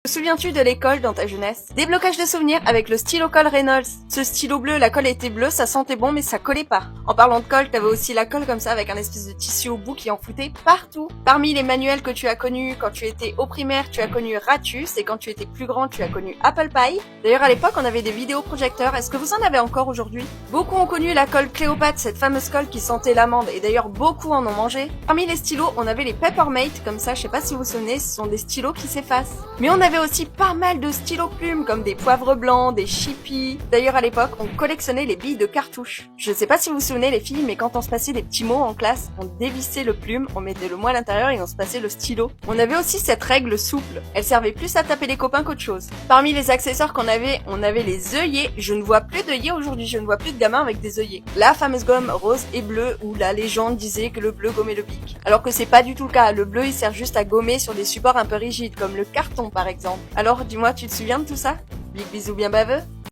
Te souviens-tu de l'école dans ta jeunesse? Déblocage de souvenirs avec le stylo colle Reynolds. Ce stylo bleu, la colle était bleue, ça sentait bon mais ça collait pas. En parlant de colle, t'avais aussi la colle comme ça avec un espèce de tissu au bout qui en foutait partout. Parmi les manuels que tu as connus quand tu étais au primaire, tu as connu Ratus et quand tu étais plus grand, tu as connu Apple Pie. D'ailleurs à l'époque, on avait des vidéoprojecteurs, est-ce que vous en avez encore aujourd'hui? Beaucoup ont connu la colle Cléopâtre, cette fameuse colle qui sentait l'amande et d'ailleurs beaucoup en ont mangé. Parmi les stylos, on avait les Peppermate, comme ça, je sais pas si vous vous souvenez, ce sont des stylos qui s'effacent. Mais on avait aussi pas mal de stylos plumes comme des poivres blancs, des chippies. D'ailleurs à l'époque, on collectionnait les billes de cartouche. Je sais pas si vous vous souvenez les filles, mais quand on se passait des petits mots en classe, on dévissait le plume, on mettait le mot à l'intérieur et on se passait le stylo. On avait aussi cette règle souple. Elle servait plus à taper les copains qu'autre chose. Parmi les accessoires qu'on avait, on avait les œillets. Je ne vois plus d'œillets aujourd'hui, je ne vois plus de gamins avec des œillets. La fameuse gomme rose et bleue où la légende disait que le bleu gommait le bic. Alors que c'est pas du tout le cas, le bleu il sert juste à gommer sur des supports un peu rigides comme le carton par exemple. Alors dis-moi, tu te souviens de tout ça? Big bisous bien baveux.